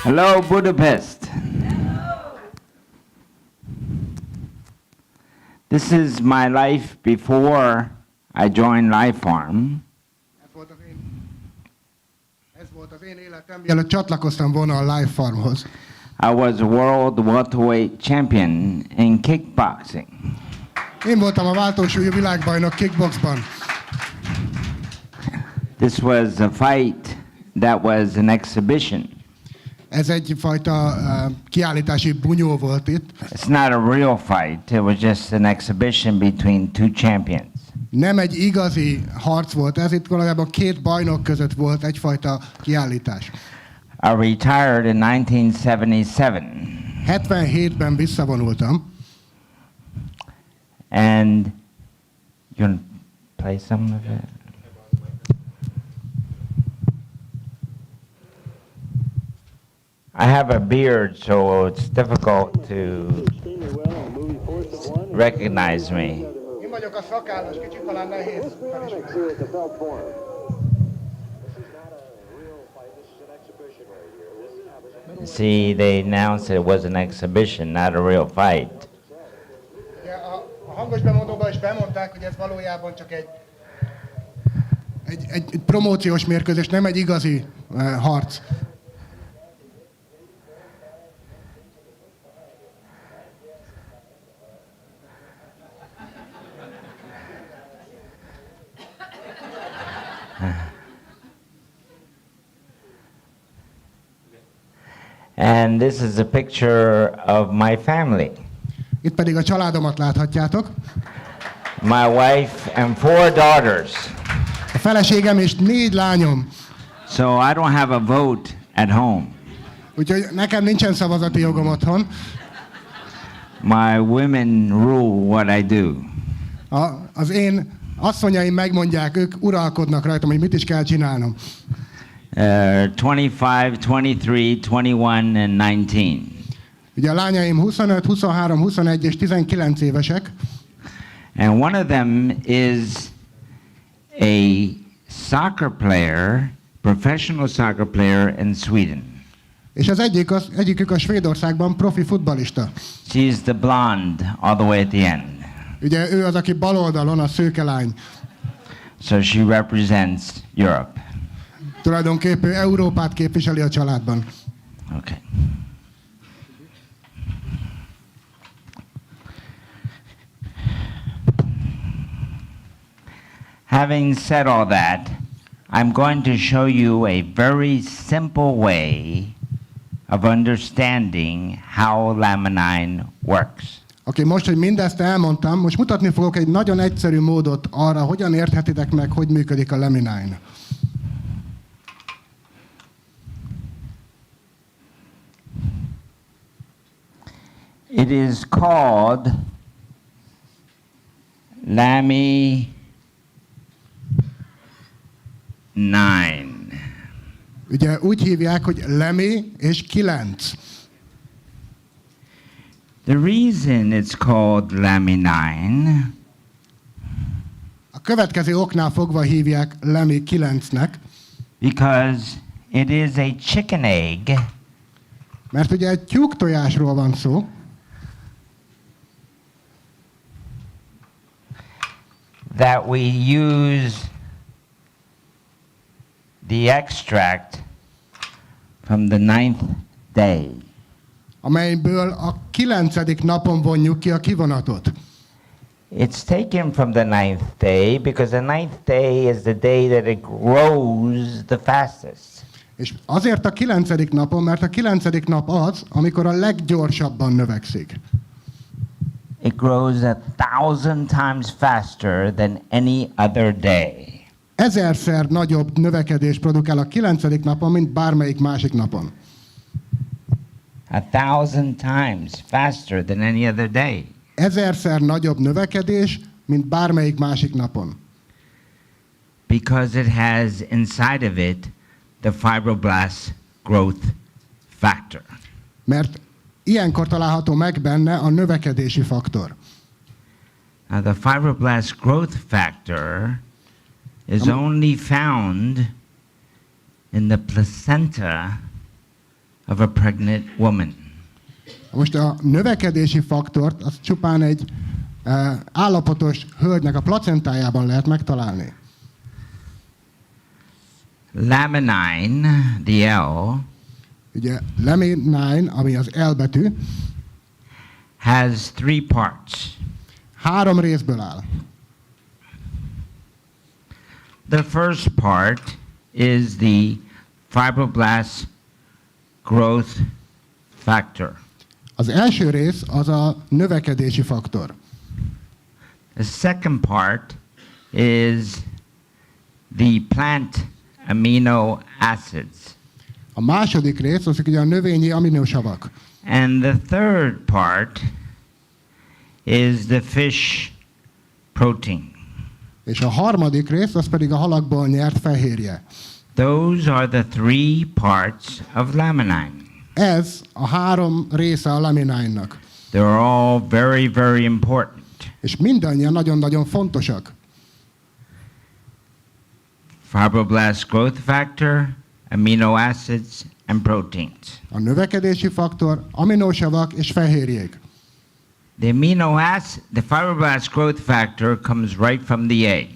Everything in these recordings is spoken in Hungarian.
Hello, Budapest. This is my life before I joined Life Farm. Ez volt az én életem, mielőtt csatlakoztam volna a Life Farmhoz. I was a world welterweight champion in kickboxing. Én voltam a váltósúlyú világbajnok kickboxban. This was a fight that was an exhibition. Ez egyfajta kiállítási bunyó volt itt. It's not a real fight. It was just an exhibition between two champions. Nem egy igazi harc volt ez, itt valójában két bajnok között volt egyfajta kiállítás. I retired in 1977. 77-ben visszavonultam. And you want to play some of it? I have a beard, so it's difficult to recognize me. Én vagyok a szakállas, kicsit talán nehéz felismerni. See, they announced it was an exhibition, not a real fight. Ugye a hangos bemondóban is bemondták, hogy ez valójában csak egy promóciós mérkőzés, nem egy igazi harc. And this is a picture of my family. Itt pedig a családomat láthatjátok. My wife and 4 daughters. A feleségem és 4 lányom. So I don't have a vote at home. Úgyhogy nekem nincsen szavazati jogom otthon. My women rule what I do. Az én asszonyaim megmondják, ők uralkodnak rajtam, hogy mit is kell csinálnom. 25, 23, 21 and 19. Ugye a lányaim 25, 23, 21 és 19 évesek. And one of them is a soccer player, professional soccer player in Sweden. És az egyikük a Svédországban profi futballista. She's the blonde all the way at the end. Ugye ő az, aki bal oldalon, a szőke lány. So she represents Europe. Tulajdonképpen Európát képviseli a családban. Okay. Having said all that, I'm going to show you a very simple way of understanding how laminine works. Oké, most, hogy mindezt elmondtam, most mutatni fogok egy nagyon egyszerű módot arra, hogyan érthetitek meg, hogy működik a laminine. It is called laminine. Ugye úgy hívják, hogy lemi és 9. The reason it's called laminine A következő oknál fogva hívják lemi 9-nek, because it is a chicken egg mert ugye egy tyúk tojásról van szó, that we use the extract from the 9th day. amelyből a 9. napon vonjuk ki a kivonatot. It's taken from the 9th day because the 9th day is the day that it grows the fastest. És azért a 9. napon, mert a 9. nap az, amikor a leggyorsabban növekszik. It grows 1,000 times faster than any other day. 1000-szer nagyobb növekedés produkál a 9. napon, mint bármelyik másik napon. 1,000 times faster than any other day. 1000-szer nagyobb növekedés, mint bármelyik másik napon. Because it has inside of it the fibroblast growth factor. Mert ilyenkor található meg benne a növekedési faktor. Now the fibroblast growth factor is only found in the placenta of a pregnant woman. Most a növekedési faktort az csupán egy állapotos hölgynek a placentájában lehet megtalálni. Laminine, the L, Ugye laminine, ami az L betű, has 3 parts. 3 részből áll. The first part is the fibroblast growth factor. Az első rész az a növekedési faktor. The second part is the plant amino acids. A második rész az ugye a növényi aminosavak. And the third part is the fish protein. És a harmadik rész az pedig a halakból nyert fehérje. Those are the 3 parts of laminine. Ez a 3 része a laminine-nak. They're all very, very important. És mindannyian nagyon-nagyon fontosak. Fibroblast growth factor, amino acids, and proteins. A növekedési faktor, aminosavak és fehérjék. The fibroblast growth factor comes right from the egg.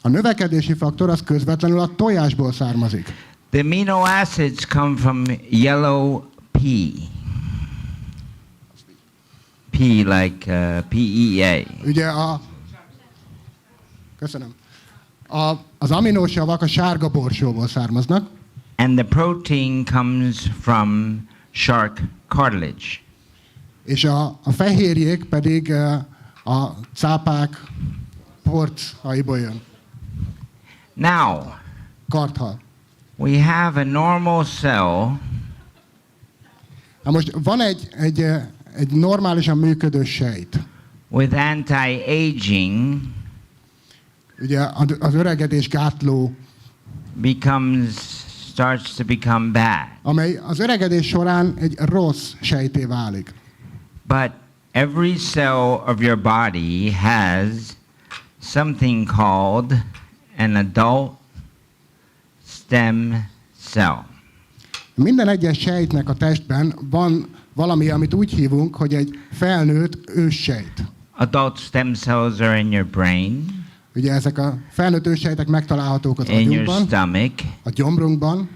A növekedési faktor az közvetlenül a tojásból származik. The amino acids come from yellow pea. Pea like PEA. Ugye Köszönöm. Az aminosavak a sárga borsóból származnak, And the protein comes from shark cartilage. és a fehérjék pedig a cápák porcaiból jön. Now, Karthal. we have a normal cell Na most van egy normálisan működő sejt. with anti-aging Ugye az öregedés gátló, starts to become bad. amely az öregedés során egy rossz sejté válik. But every cell of your body has something called an adult stem cell. Minden egyes sejtnek a testben van valami, amit úgy hívunk, hogy egy felnőtt őssejt. Adult stem cells are in your brain, Ugye ezek a felnőtt őssejtek megtalálhatók az in your agyunkban, stomach, a gyomrunkban,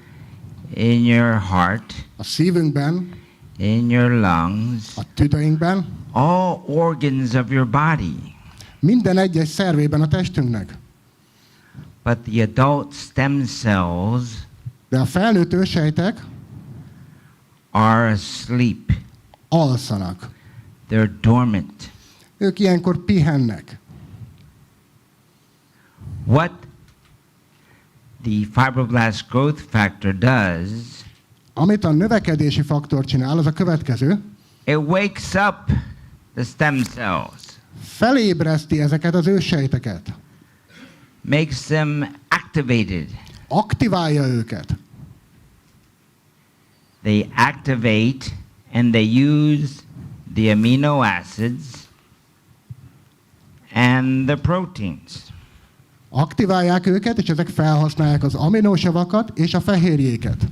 in your heart, a szívünkben, in your lungs, a tüdőinkben, all organs of your body. minden egyes szervében a testünknek. But the adult stem cells De a felnőtt őssejtek are asleep. alszanak. They're dormant. Ők ilyenkor pihennek. What the fibroblast growth factor does, Amit a növekedési faktor csinál, az a következő. it wakes up the stem cells, Felébreszti ezeket az őssejteket. makes them activated. Aktiválja őket. They activate and they use the amino acids and the proteins. Aktiválják őket, és ezek felhasználják az aminosavakat és a fehérjéket.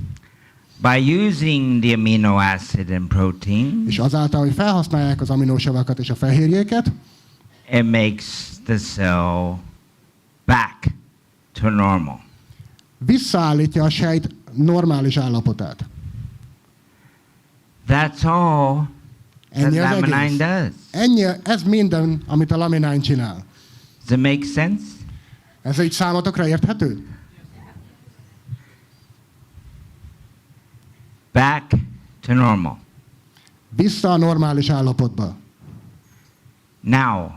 By using the amino acid and protein, És azáltal, hogy felhasználják az aminosavakat és a fehérjéket, it makes the cell back to normal. visszaállítja a sejt normális állapotát. That's all that Ennyi az laminine egész. does. Ez minden, amit a laminine csinál. Does it make sense? Ez így számotokra érthető? Back to normal. Vissza a normális állapotba. Now,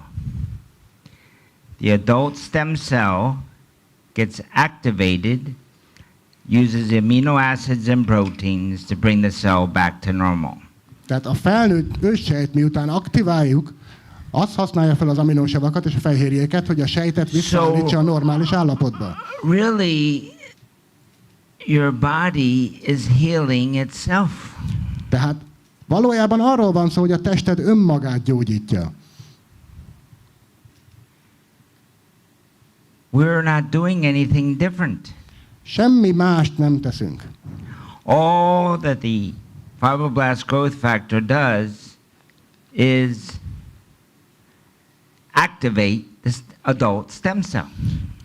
the adult stem cell gets activated, uses amino acids and proteins to bring the cell back to normal. Tehát a felnőtt őssejt, miután aktiváljuk, az használja fel az aminosavakat és a fehérjéket, hogy a sejtet visszaállítsa a normális állapotba. Really, your body is healing itself. Tehát valójában arról van szó, hogy a tested önmagát gyógyítja. We're not doing anything different. Semmi mást nem teszünk. All that the fibroblast growth factor does is activate this adult stem cell.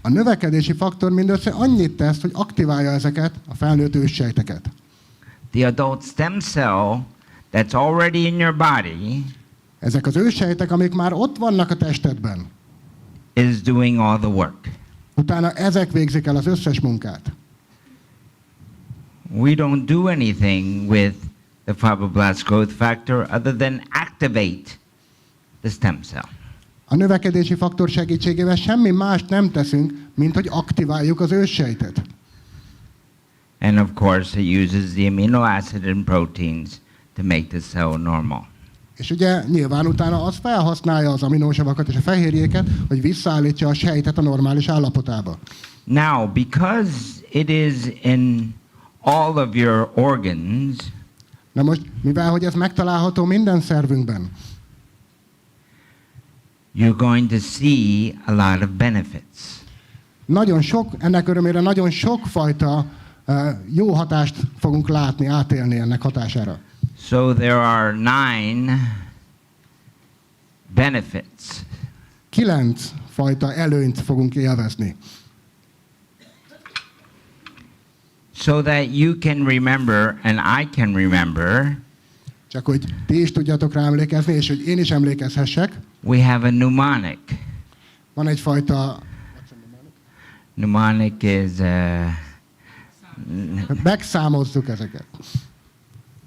A növekedési faktor mindössze annyit tesz, hogy aktiválja ezeket a felnőtt őssejteket. The adult stem cell that's already in your body Ezek az őssejtek, amik már ott vannak a testedben, is doing all the work. utána ezek végzik el az összes munkát. We don't do anything with the fibroblast growth factor other than activate the stem cell. A növekedési faktor segítségével semmi mást nem teszünk, mint hogy aktiváljuk az őssejtet. And of course, it uses the amino acid and proteins to make the cell normal. És ugye nyilván utána az felhasználja az aminósavakat és a fehérjéket, hogy visszaállítsa a sejtet a normális állapotába. Now, because it is in all of your organs, Na most, mivel hogy ez megtalálható minden szervünkben, you're going to see a lot of benefits. ennek örömére nagyon sokfajta jó hatást fogunk látni, átélni ennek hatására. So there are 9 benefits. 9 fajta előnyt fogunk élvezni. So that you can remember and I can remember, Csak hogy ti is tudjatok rá emlékezni, és hogy én is emlékezhessek. we have a mnemonic. Van egyfajta, Mnemonic is megszámozzuk ezeket.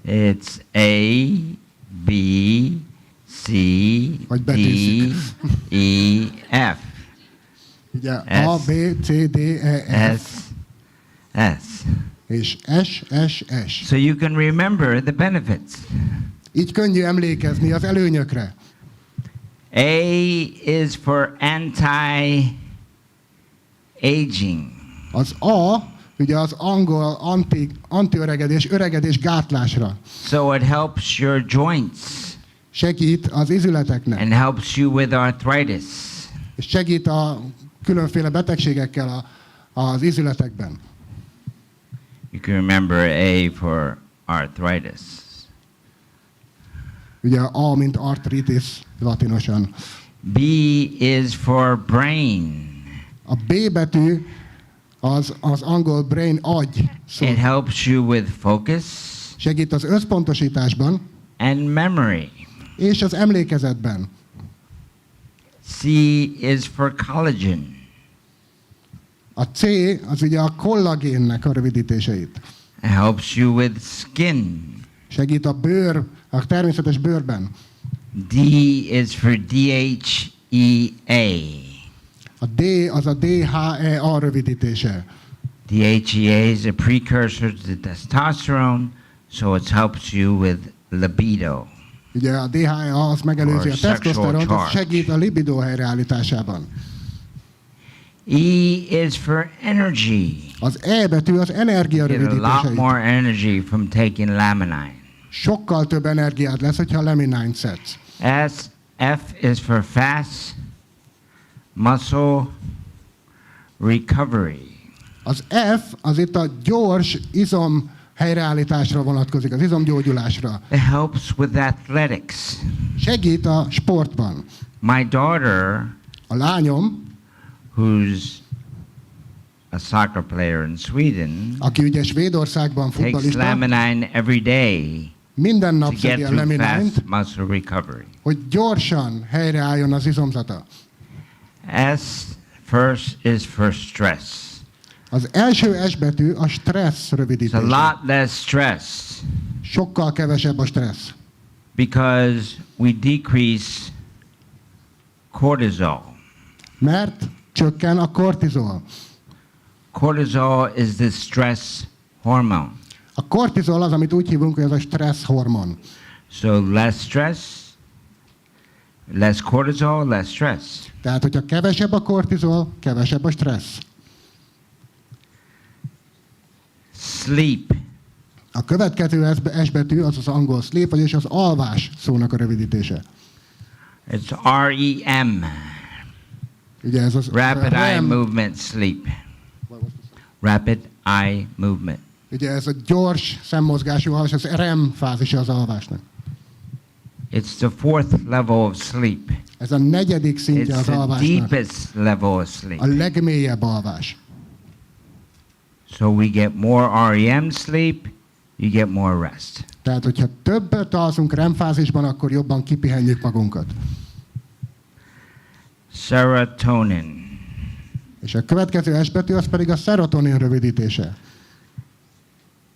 it's A, B, C, Vagy D, betűzzük. E, F, Ugye A, B, C, D, E, F, S, S. és S. So you can remember the benefits. Így könnyű emlékezni az előnyökre. A is for anti-aging. Az A, ugye az angol antiöregedés, öregedés gátlásra. So it helps your joints Segít az izületeknek, and helps you with arthritis. és segít a különféle betegségekkel az izületekben. You can remember A for arthritis. Ugye A, mint arthritis latinosan. B is for brain. A B betű az angol brain, agy szó. It helps you with focus Segít az összpontosításban and memory. és az emlékezetben. C is for collagen. A C az ugye a kollagénnek a rövidítéseit. It helps you with skin. Segít a természetes bőrben. D is for DHEA. A D az a DHEA rövidítése. DHEA is a precursor to testosterone, so it helps you with libido. Ugye a DHEA az megelőzi a Or sexual tesztoszteront, az charge. segít a libido helyreállításában. E is for energy. Az E betű az energia You get a lot rövidítéseit. more energy from taking laminine. Sokkal több energiád lesz, hogyha laminányt szedsz. F is for fast muscle recovery. Az F az itt a gyors izom helyreállításra vonatkozik, az izomgyógyulásra. It helps with athletics. Segít a sportban. My daughter, A lányom, who's a soccer player in Sweden, aki ugye Svédországban takes futballista, laminine every day minden to nap szedi get a through laminányt, fast muscle recovery. hogy gyorsan helyreálljon az izomzata. S first is for stress. Az első S betű a stressz It's a rövidítése. lot less stress Sokkal kevesebb a stressz. because we decrease cortisol. Mert csökken a kortizol. Cortisol is the stress hormone. A kortizol az, amit úgy hívunk, hogy ez a stressz hormon. So less stress, less cortisol, less stress. Tehát, hogyha kevesebb a kortizol, kevesebb a stressz. Sleep. A következő S betű az az angol sleep, vagyis az alvás szónak a rövidítése. It's REM. Ugye ez az Rapid eye REM. movement sleep. Rapid eye movement. Ugye ez a gyors szemmozgású alvás, az REM fázisa az alvásnak. It's the fourth level of sleep. Ez a negyedik szintje It's az the alvásnak. deepest level of sleep. A legmélyebb alvás. So we get more REM sleep, you get more rest. Tehát, hogyha többet alszunk REM fázisban, akkor jobban kipihenjük magunkat. Serotonin. És a következő S betű az pedig a szerotonin rövidítése.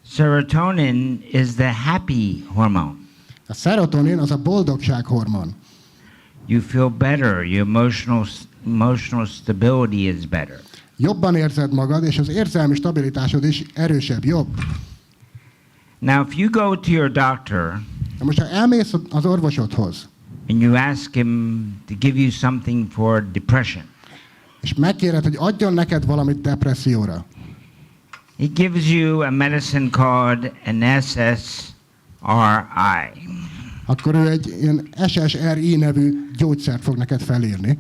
Serotonin is the happy hormone. A szerotonin az a boldogság hormon. You feel better, your emotional stability is better. Jobban érzed magad, és az érzelmi stabilitásod is erősebb, jobb. Now, if you go to your doctor Na most, ha elmész az orvosodhoz, and you ask him to give you something for depression, és megkéred, hogy adjon neked valamit depresszióra, he gives you a medicine called an SSRI. akkor ő egy ilyen SSRI nevű gyógyszert fog neked felírni.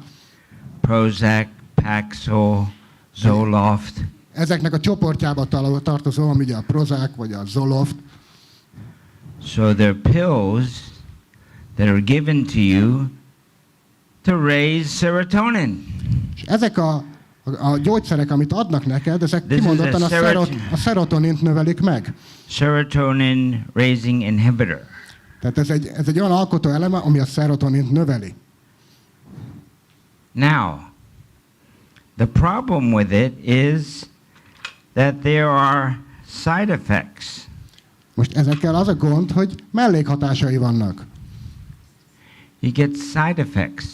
Prozac, Paxil, Zoloft. Ezeknek a csoportjába tartozó, ugye a Prozac vagy a Zoloft. So they're pills that are given to you to raise serotonin. És ezek a gyógyszerek, amit adnak neked, ezek This is kimondottan a a szerotonint növelik meg. Serotonin raising inhibitor. Tehát ez egy olyan alkotó eleme, ami a szerotonint növeli. Now, the problem with it is that there are side effects. Most ezekkel az a gond, hogy mellékhatásai vannak. You get side effects.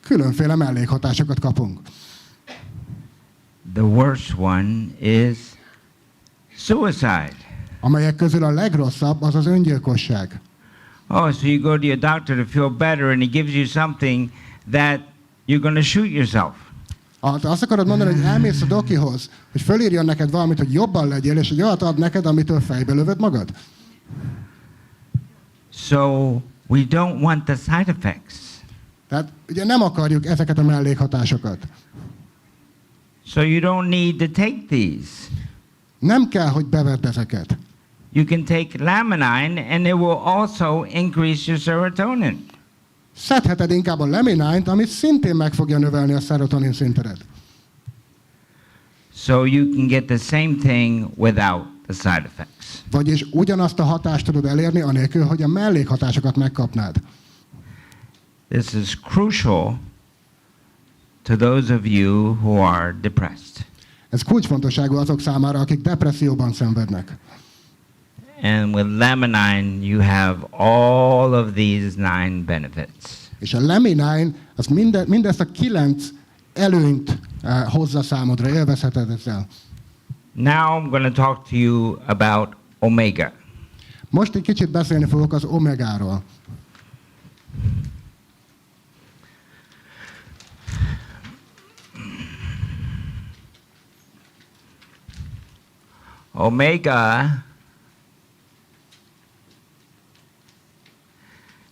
Különféle mellékhatásokat kapunk. The worst one is suicide. Amelyek közül a legrosszabb az az öngyilkosság. Oh, so you go to your doctor to feel better and he gives you something that you're going to shoot yourself. Azt akarod mondani, hogy elmész a dokihoz, hogy fölírjon neked valamit, hogy jobban legyél, és egy olyat ad neked, amitől fejbe lövöd magad? So we don't want the side effects. Tehát ugye nem akarjuk ezeket a mellékhatásokat. So you don't need to take these. Nem kell, hogy bevedd ezeket. You can take laminine and it will also increase your serotonin. Szedheted inkább a laminányt, amit szintén meg fogja növelni a szerotonin szintedet. So you can get the same thing without the side effects. Vagyis ugyanazt a hatást tudod elérni, anélkül, hogy a mellékhatásokat megkapnád. This is crucial to those of you who are depressed. Ez kulcsfontosságú azok számára, akik depresszióban szenvednek. And with laminine, you have all of these 9 benefits. És a laminine, az mindezt a 9 előnyt hozza számodra, élvezheted ezzel. Now I'm going to talk to you about omega. Most egy kicsit beszélni fogok az omegáról. Omega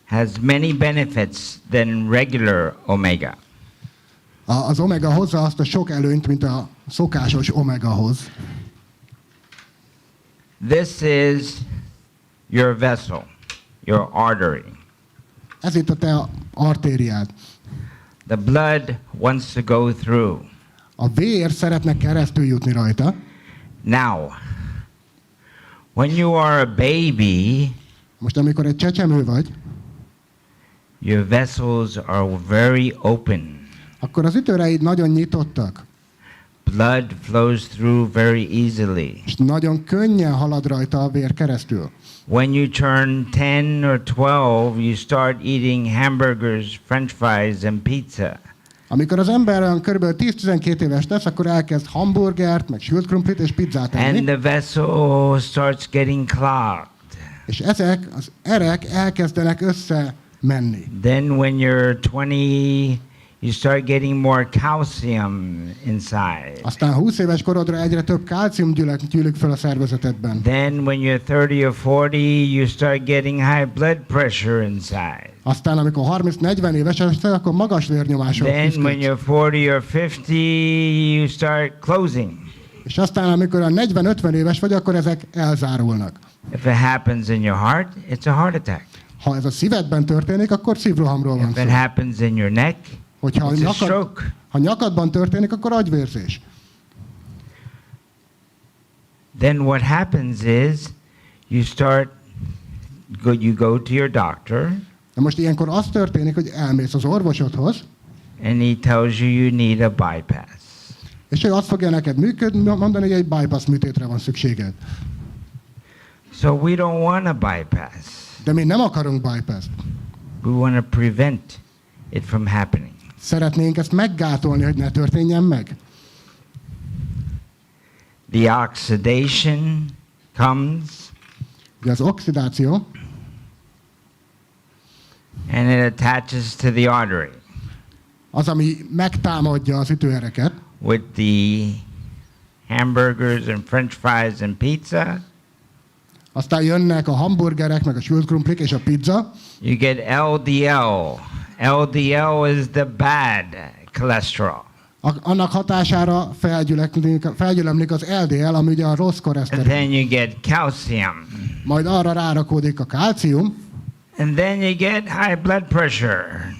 has many benefits than regular omega. Az omega hozza azt a sok előnyt, mint a szokásos omegahoz. This is your vessel, your artery. Ez itt a te artériád. The blood wants to go through. A vér szeretne keresztül jutni rajta. Now, when you are a baby, Most amikor egy csecsemő vagy, your vessels are very open. akkor az ütőreid nagyon nyitottak, Blood flows through very easily. és nagyon könnyen halad rajta a vér keresztül. When you turn 10 or 12, you start eating hamburgers, french fries, and pizza. Amikor az ember olyan kb. 10-12 éves lesz, akkor elkezd hamburgert, meg sült krumplit és pizzát And enni. the vessel starts getting clogged. És ezek az erek elkezdenek összemenni. Then when you're 20, you start getting more calcium inside. Aztán 20 éves korodra egyre több kálcium gyűlik fel a szervezetedben. Then when you're 30 or 40, you start getting high blood pressure inside. Aztán amikor 30-40 éves lesz, akkor magas vérnyomásod Then when küzdködsz. you're 40 or 50, you start closing. És aztán, amikor a 40-50 éves vagy, akkor ezek elzárulnak. If it happens in your heart, it's a heart attack. Ha ez a szívedben történik, akkor szívrohamról van If szó. it happens in your neck, Hogyha it's a stroke. ha nyakadban történik, akkor agyvérzés. Then what happens is you go to your doctor, Na most ilyenkor az történik, hogy elmész az orvosodhoz, and he tells you need a bypass. és ő azt fogja neked mondani, hogy egy bypass műtétre van szükséged. So we don't want a bypass. De mi nem akarunk bypass-t. We want to prevent it from happening. Szeretnénk ezt meggátolni, hogy ne történjen meg. The oxidation comes, Ugye az oxidáció, and it attaches to the artery az, ami megtámadja az ütőereket, with the hamburgers and french fries and pizza. aztán jönnek a hamburgerek, meg a sült krumplik és a pizza, You get LDL. LDL is the bad cholesterol. Annak hatására felgyülemlik az LDL, ami ugye a rossz And koleszterin. then you get calcium. Majd arra rárakódik a kálcium, And then you get high blood pressure.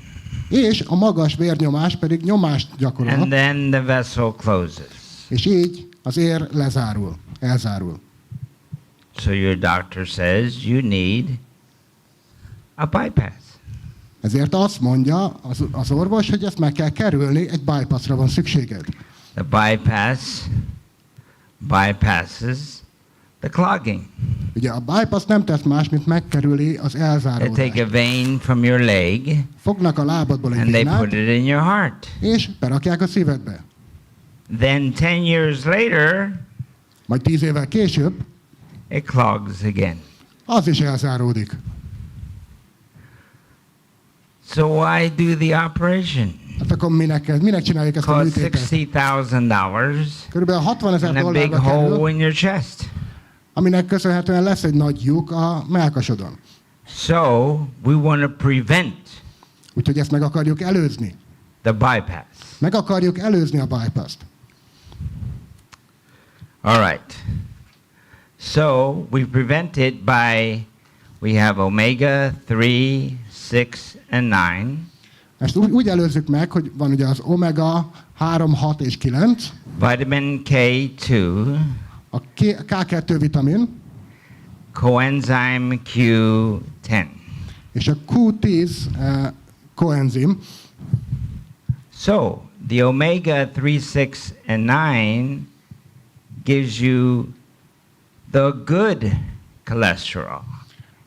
és a magas vérnyomás pedig nyomást gyakorol, And then the vessel closes. és így az ér elzárul. So your doctor says you need a bypass. Ezért azt mondja az orvos, hogy ezt meg kell kerülni, egy bypassra van szükséged. The bypass bypasses the clogging. Ugye a bypass nem tesz más, mint megkerüli az They take a elzáródást. vein from your leg Fognak a lábadból egy and they put vénát, it in your heart. és berakják a szívedbe. Then 10 years later, Majd 10 évvel később it clogs again. az is elzáródik. So why do the operation? Hát akkor minek csináljuk ezt a Cost műtétet? $60,000 Körülbelül 60 000 and a big dollárba kerül, hole in your chest. aminek köszönhetően lesz egy nagy lyuk a mellkasodon. So we want to prevent Úgyhogy ezt meg akarjuk előzni. the bypass. Meg akarjuk előzni a bypass-t. All right. So we prevent it by, we have omega 3, 6, and 9. Ezt úgy előzzük meg, hogy van ugye az omega 3, 6 és 9, Vitamin K2, a K2 vitamin, coenzyme Q10. és a Q10 koenzim. So the omega 3, 6, and 9 gives you the good cholesterol,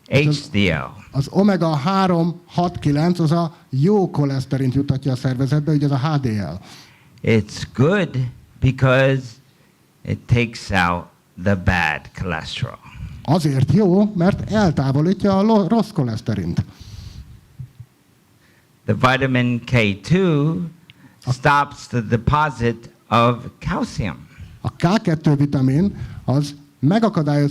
HDL. Az omega 3, 6, 9 az a jó koleszterint juttatja a szervezetbe, ugye ez a HDL. It's good because it takes out the bad cholesterol. Azért jó, mert eltávolítja a rossz koleszterint. The vitamin K2 stops the deposit of calcium. A K2 vitamin az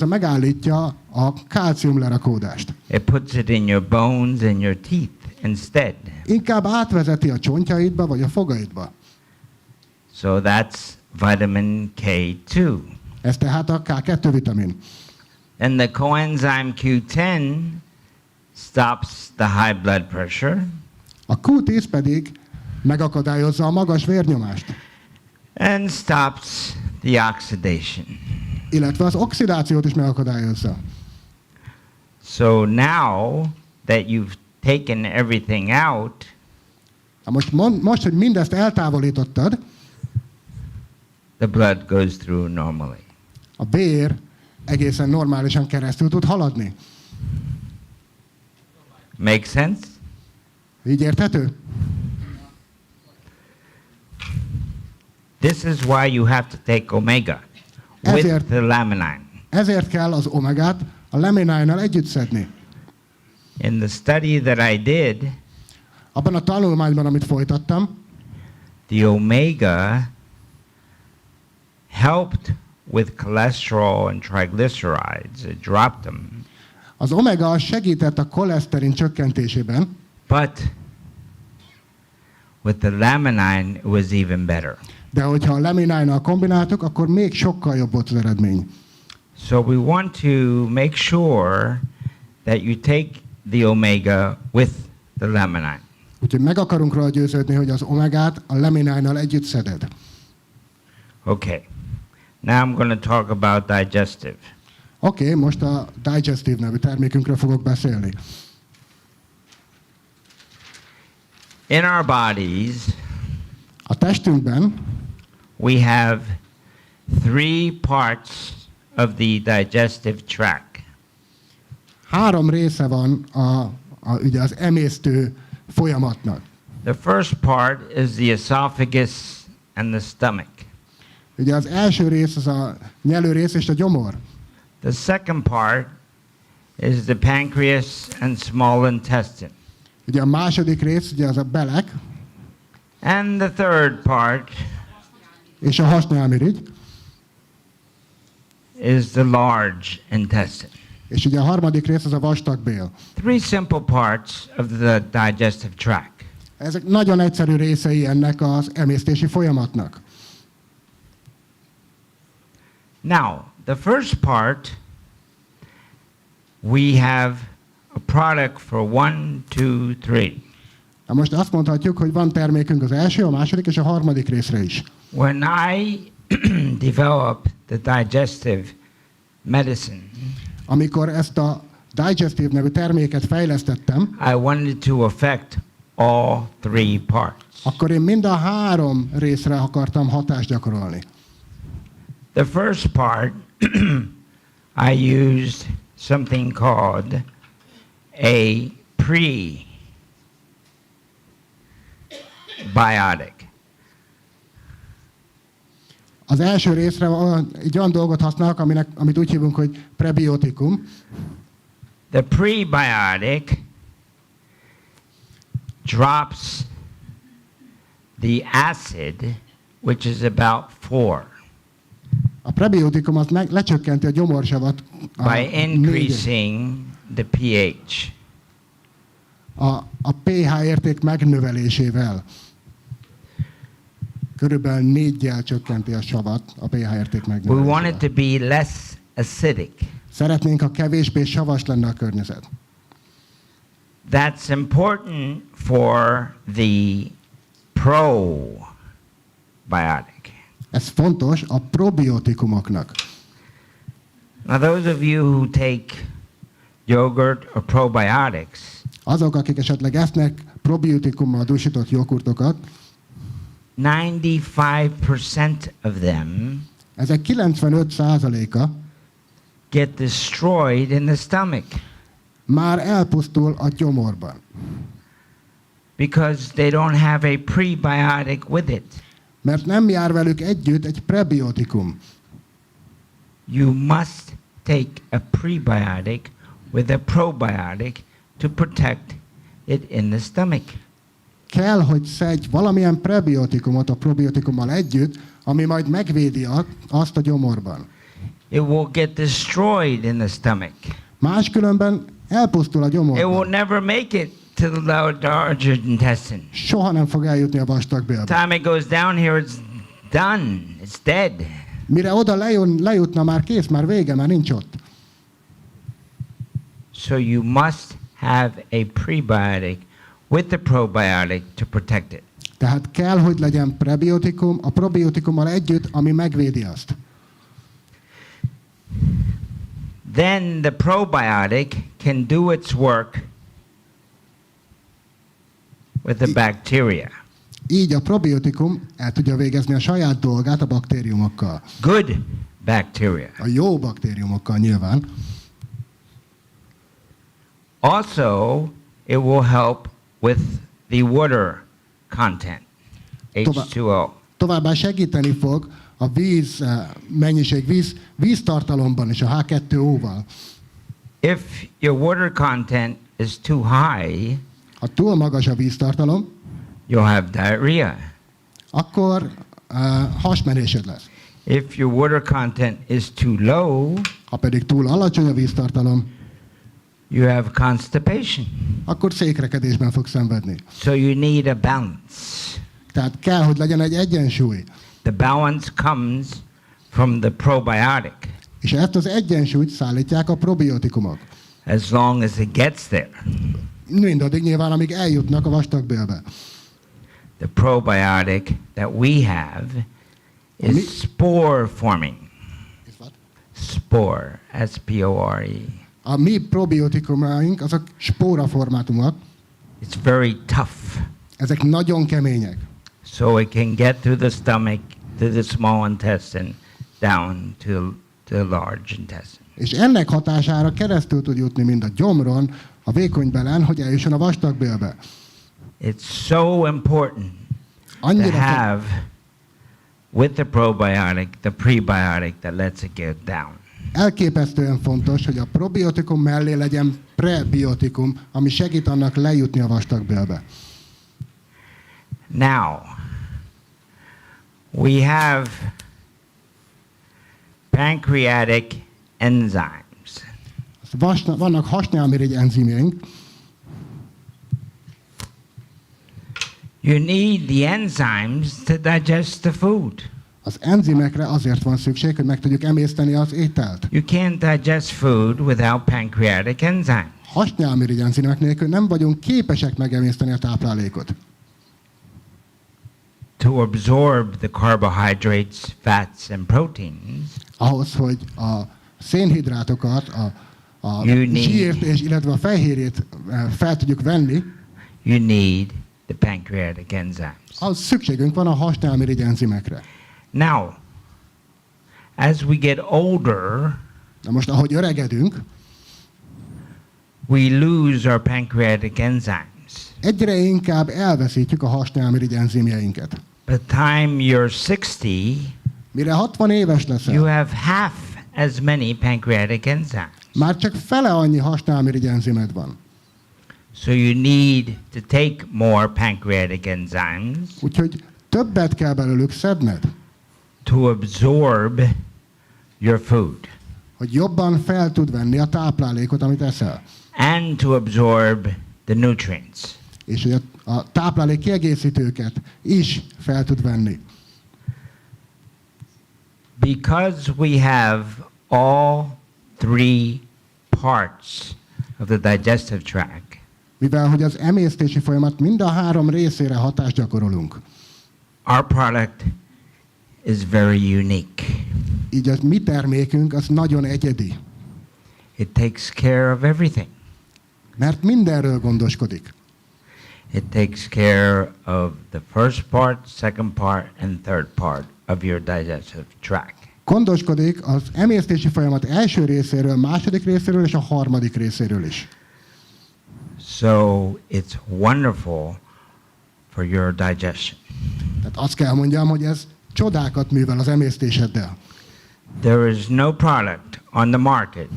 megállítja a kálcium lerakódást. It puts it in your bones and your teeth instead. Inkább átvezeti a csontjaidba vagy a fogaidba. So that's vitamin K2. Ez tehát a K2 vitamin. And the coenzyme Q10 stops the high blood pressure A Q10 pedig megakadályozza a magas vérnyomást, and stops the oxidation. illetve az oxidációt is megakadályozza. So now that you've taken everything out, Most, hogy mindezt eltávolítottad, the blood goes through normally. a vér egészen normálisan keresztül tud haladni. Make sense? Így érthető? This is why you have to take omega with Ezért- the laminine. Ezért kell az omegát a laminine-nal együtt szedni. In the study that I did, Abban a tanulmányban, amit folytattam, the omega helped with cholesterol and triglycerides. It dropped them. az omega segített a koleszterin csökkentésében, But with the laminine, it was even better. De hogyha a laminájnal kombináltuk, akkor még sokkal jobb volt az eredmény. So we want to make sure that you take the omega with the laminine. Úgyhogy meg akarunk róla győződni, hogy az omegát a laminájnal együtt szeded. Okay. Now I'm going to talk about digestive. Oké, most a Digestive nevű termékünkről fogok beszélni. In our bodies, A testünkben we have 3 parts of the digestive tract. 3 része van ugye az emésztő folyamatnak. The first part is the esophagus and the stomach. Ugye az első rész az a nyelőrész és a gyomor. The second part is the pancreas and small intestine. Ugye a második rész ugye az a belek And the third part és a hasnyálmirigy, is the large intestine. és ugye a harmadik rész az a vastagbél. 3 simple parts of the digestive tract. Ezek nagyon egyszerű részei ennek az emésztési folyamatnak. Now, the first part, we have a product for 1, 2, 3. Na most azt mondhatjuk, hogy van termékünk az első, a második és a harmadik részre is. When I developed the digestive medicine, Amikor ezt a Digestive nevű terméket fejlesztettem, I wanted to affect all 3 parts. akkor én mind a 3 részre akartam hatást gyakorolni. The first part, I used something called a prebiotic. Az első részre egy olyan dolgot használok, amit úgy hívunk, hogy prebiotikum. The prebiotic drops the acid, which is about 4, A prebiotikum az lecsökkenti a gyomorsavat by increasing the pH. A pH érték megnövelésével. Körülbelül 4-jel csökkenti a savat a pH érték We want it megnövelésével. to be less acidic. Szeretnénk, ha kevésbé savas lenne a környezet. That's important for the probiotic. Ez fontos a probiotikumoknak. Now, those of you who take yogurt or probiotics, Azok, akik esetleg esznek probiotikummal dúsított jogurtokat, 95% of them ezek 95%-a get destroyed in the stomach már elpusztul a gyomorban. because they don't have a prebiotic with it. Mert nem jár velük együtt egy prebiotikum. You must take a prebiotic with a probiotic to protect it in the stomach. Kell, hogy szedj valamilyen prebiotikumot a probiotikummal együtt, ami majd megvédi azt a gyomorban. It will get destroyed in the stomach. Máskülönben elpusztul a It will gyomorban. never make it to the larger intestine. Soha nem fog eljutni a vastagbélbe. Time it goes down here, it's done. It's dead. Mire oda lejutna, már kész, már vége, már nincs ott. So you must have a prebiotic with the probiotic to protect it. Tehát kell, hogy legyen prebiotikum a probiotikummal együtt, ami megvédi azt. Then the probiotic can do its work with the bacteria. Így a probiotikum el tudja végezni a saját dolgát a baktériumokkal. Good bacteria. A jó baktériumokkal nyilván. Also, it will help with the water content, H2O. Továbbá segíteni fog a víz mennyiség, víztartalomban is, a H2O-val. If your water content is too high, Ha túl magas a víztartalom, you'll have diarrhea. akkor hasmenésed lesz. If your water content is too low, Ha pedig túl alacsony a víztartalom, you have constipation. akkor székrekedésben fog szenvedni. So you need a balance. Tehát kell, hogy legyen egy egyensúly. The balance comes from the probiotic. És ezt az egyensúlyt szállítják a probiotikumok. As long as it gets there. Mindaddig nyilván, amíg eljutnak a vastagbélbe. The probiotic that we have is spore forming. Spore, S-P-O-R-E. A mi probiotikumaink, azok spóraformátumok. It's very tough. Ezek nagyon kemények. So it can get through the stomach, to the small intestine, down to the large intestine. És ennek hatására keresztül tud jutni mind a gyomron, a vékony belen, hogy eljusson a vastagbélbe. It's so important to have with the probiotic, the prebiotic that lets it get down. Elképesztően fontos, hogy a probiotikum mellé legyen prebiotikum, ami segít annak lejutni a vastagbélbe. Now, we have pancreatic enzymes. Vannak hasnyálmirigy enzimjeink. You need the enzymes to digest the food. Az enzimekre azért van szükség, hogy meg tudjuk emészteni az ételt. You can't digest food without pancreatic enzymes. Hasnyálmirigy enzimek nélkül nem vagyunk képesek megemészteni a táplálékot. To absorb the carbohydrates, fats and proteins. Ahhoz, hogy a szénhidrátokat, a zsírt és illetve a fehérjét fel tudjuk venni, you need the pancreatic enzymes. Az szükségünk van a hasnyálmirigy enzimekre. Now, as we get older, na most ahogy öregedünk, we lose our pancreatic enzymes. Egyre inkább elveszítjük a hasnyálmirigy enzimjeinket. By the time you're 60, mire 60 éves leszel, you have half as many pancreatic enzymes. Már csak fele annyi hasnyálmirigy enzimed van. So you need to take more pancreatic enzymes. Úgyhogy többet kell belőlük szedned. To absorb your food. Hogy jobban fel tud venni a táplálékot, amit eszel. And to absorb the nutrients. És hogy a táplálék kiegészítőket is fel tud venni. Because we have all three parts of the digestive tract. Mivel hogy az emésztési folyamat mind a három részére hatást gyakorolunk. Our product is very unique. Így a mi termékünk az nagyon egyedi. It takes care of everything. Mert mindenről gondoskodik. It takes care of the first part, second part, and third part of your digestive tract. Gondoskodik az emésztési folyamat első részéről, második részéről és a harmadik részéről is. So it's wonderful for your digestion. Tehát azt kell mondjam, hogy ez csodákat művel az emésztéseddel. There is no product on the market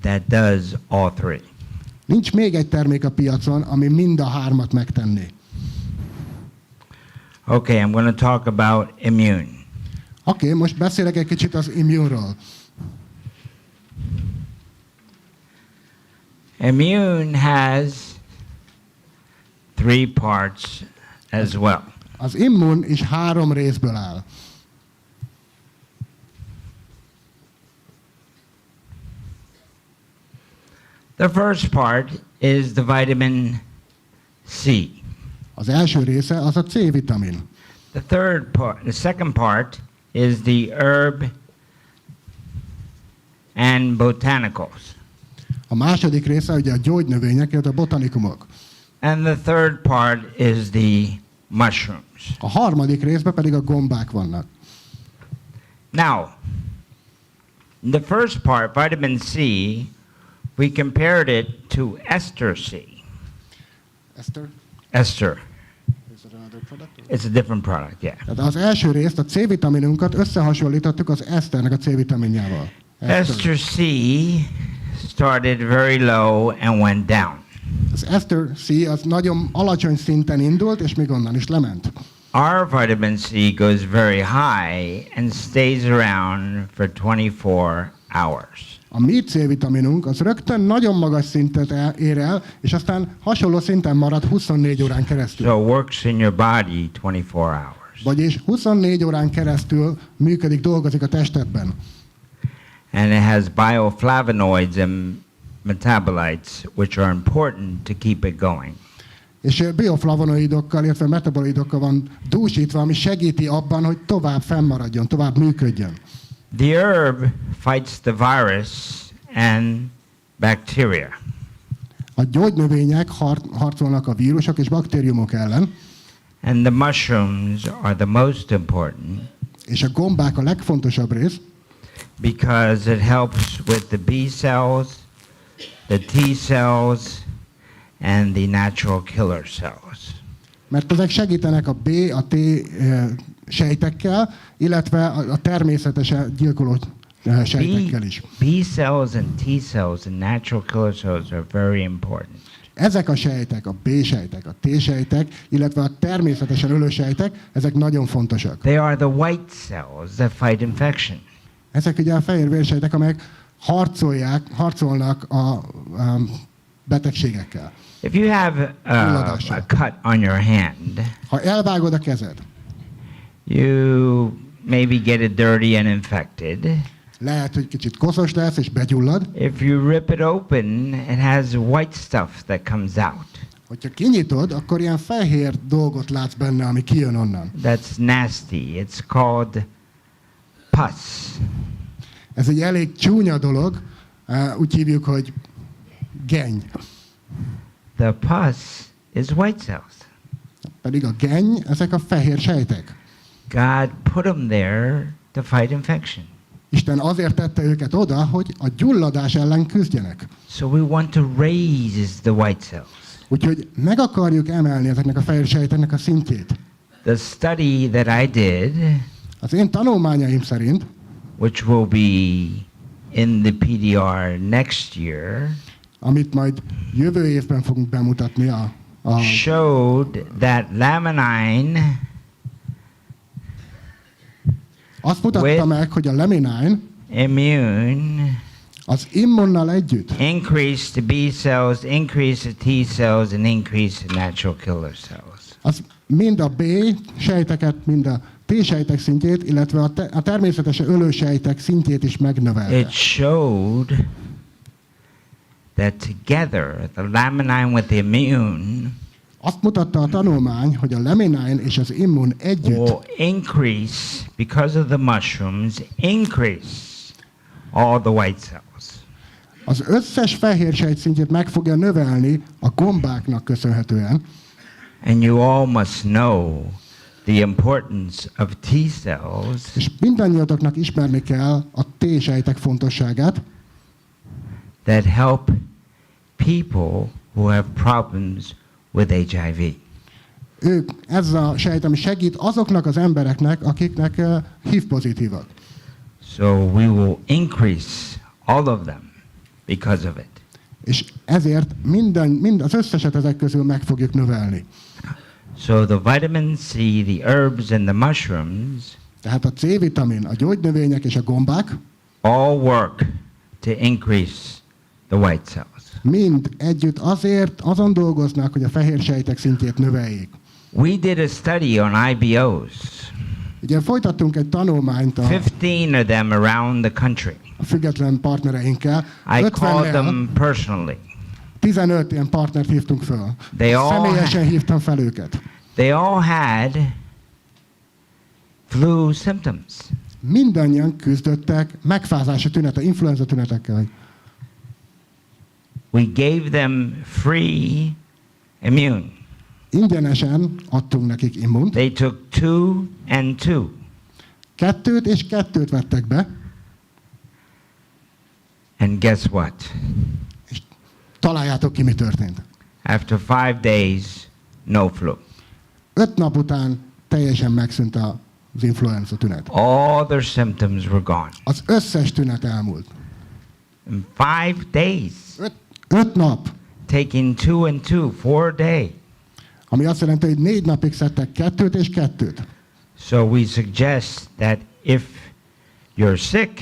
that does all three. Nincs még egy termék a piacon, ami mind a hármat megtenné. Okay, I'm going to talk about immune. Oké, most beszélek egy kicsit az immunról. Immune has three parts as well. Az immun is három részből áll. The first part is the vitamin C. Az első része az a C-vitamin. The second part is the herb and botanicals. A második része ugye a gyógynövények, illetve a botanikumok. And the third part is the mushrooms. A harmadik részben pedig a gombák vannak. Now, the first part, vitamin C, we compared it to ester C. Ester? Ester. Is it another product? It's a different product, yeah. Tehát az első részt, a C-vitaminunkat összehasonlítottuk az eszternek a C-vitaminjával. Ester C started very low and went down. Az ester C az nagyon alacsony szinten indult, és még onnan is lement. Our vitamin C goes very high and stays around for 24 hours. A mi C-vitaminunk az rögtön nagyon magas szintet ér el, és aztán hasonló szinten marad 24 órán keresztül. So it works in your body 24 hours. Vagyis 24 órán keresztül működik, dolgozik a testedben. And it has bioflavonoids and metabolites which are important to keep it going. És bioflavonoidokkal, illetve metabolidokkal van dúsítva, ami segíti abban, hogy tovább fennmaradjon, tovább működjön. The herb fights the virus and bacteria. A gyógynövények harcolnak a vírusok és baktériumok ellen, And the mushrooms are the most important és a gombák a legfontosabb rész, because it helps with the B cells, the T cells, and the natural killer cells. mert ezek segítenek a B, a T sejtekkel, illetve a természetes gyilkoló sejtekkel is. B cells and T cells and natural killer cells are very important. Ezek a sejtek, a B-sejtek, a T-sejtek, illetve a természetesen ölő sejtek, ezek nagyon fontosak. They are the white cells that fight infection. Ezek ugye a fehér vérsejtek, amelyek harcolnak a betegségekkel. If you have a cut on your hand, Ha elvágod a kezed, you maybe get it dirty and infected. lehet, hogy kicsit koszos lesz és begyullad. If you rip it open, it has white stuff that comes out. Hogyha kinyitod, akkor ilyen fehér dolgot látsz benne, ami kijön onnan. That's nasty. It's called pus. Ez egy elég csúnya dolog, úgy hívjuk, hogy genny. The pus is white cells. Pedig a genny, ezek a fehér sejtek. God put them there to fight infection. Isten azért tette őket oda, hogy a gyulladás ellen küzdjenek. So we want to raise the white cells. Úgyhogy meg akarjuk emelni ezeknek a fehér sejteknek a szintjét. The study that I did, Az én tanulmányaim szerint, which will be in the PDR next year, amit majd jövő évben fogunk bemutatni, showed that laminine azt mutatta with meg, hogy a laminine immune az immunnal együtt increase the B cells, increase the T cells, and increase the natural killer cells. az mind a B sejteket, mind a T sejtek szintjét, illetve a természetes ölő sejtek szintjét is megnövelte. It showed that together, the laminine with the immune Azt mutatta a tanulmány, hogy a laminine és az immun együtt will increase, because of the mushrooms, increase all the white cells. az összes fehér sejt szintjét meg fogja növelni a gombáknak köszönhetően. And you all must know the importance of T cells És mindannyiatoknak ismerni kell a T sejtek fontosságát, that help people who have problems with HIV. Ez a sejt, ami segít azoknak az embereknek, akiknek HIV pozitívak. So we will increase all of them because of it. És ezért az összeset ezek közül meg fogjuk növelni. So the vitamin C, the herbs and the mushrooms Tehát a C-vitamin, a gyógynövények és a gombák all work to increase the white cells. mind együtt azon dolgoznak, hogy a fehér sejtek szintjét növeljék. We did a study on IBOs. Ugye folytattunk egy tanulmányt 15 of them around the country. a független partnereinkkel. I called 50-nel, them personally. 15 ilyen partnert hívtunk föl. They all Személyesen hívtam fel őket. They all had flu symptoms. Mindannyian küzdöttek megfázási tünete, influenza tünetekkel. We gave them free immune. Ingyenesen adtunk nekik immunt. They took 2 and 2. 2 és 2 vettek be, And guess what? és találjátok ki, mi történt. After 5 days, no flu. 5 nap után teljesen megszűnt az influenza tünet. All their symptoms were gone. Az összes tünet elmúlt. In 5 days, 5 nap, taking 2 and 2, 4 days. ami azt jelenti, hogy 4 napig szedtek 2 és 2. So we suggest that if you're sick,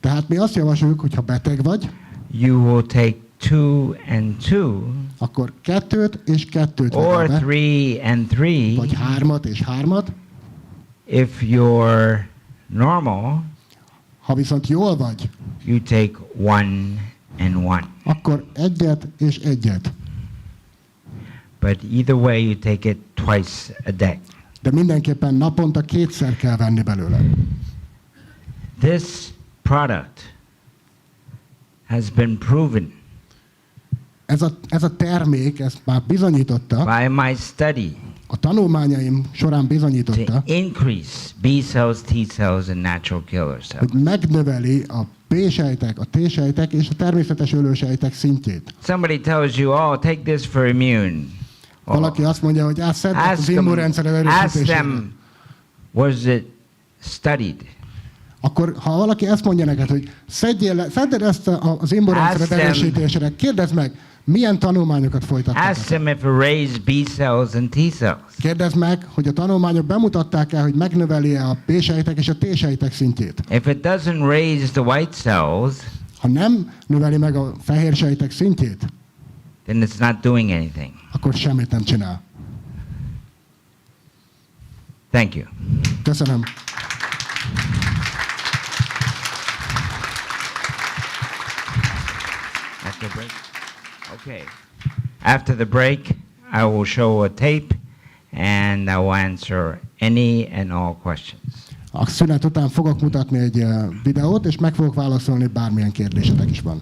Tehát mi azt javasoljuk, hogy ha beteg vagy, you will take 2 and 2, akkor 2 és 2 or vegyél be, 3 and 3. vagy 3 és 3. If you're normal, Ha viszont jól vagy, you take 1 and 1. akkor 1 és 1. But either way, you take it twice a day. De mindenképpen naponta 2-szer kell venni belőle. This product has been proven Ez a termék, ezt már bizonyította, by my study a tanulmányaim során to bizonyította, increase B cells, T cells, and natural killer cells. hogy megnöveli a B-sejtek, a T-sejtek és a természetes ölősejtek szintjét. Somebody tells you, oh, take this for immune. Valaki azt mondja, hogy szedd az Ask immunrendszer ask erősítésére. them, was it studied? Akkor, ha valaki ezt mondja neked, hogy szedd ezt az immunrendszer Ask them- erősítésére, kérdezd meg, milyen tanulmányokat folytattak. Ask them if it raised B cells and T cells. Kérdezd meg, hogy a tanulmányok bemutatták el, hogy megnöveli-e a B-sejtek és a T-sejtek szintjét. If it doesn't raise the white cells, Ha nem növeli meg a fehér sejtek szintjét, then it's not doing anything. akkor semmit nem csinál. Thank you. Köszönöm. After the break? Okay. After the break, I will show a tape and I will answer any and all questions. A szünet után fogok mutatni egy videót, és meg fogok válaszolni, bármilyen kérdésetek is van.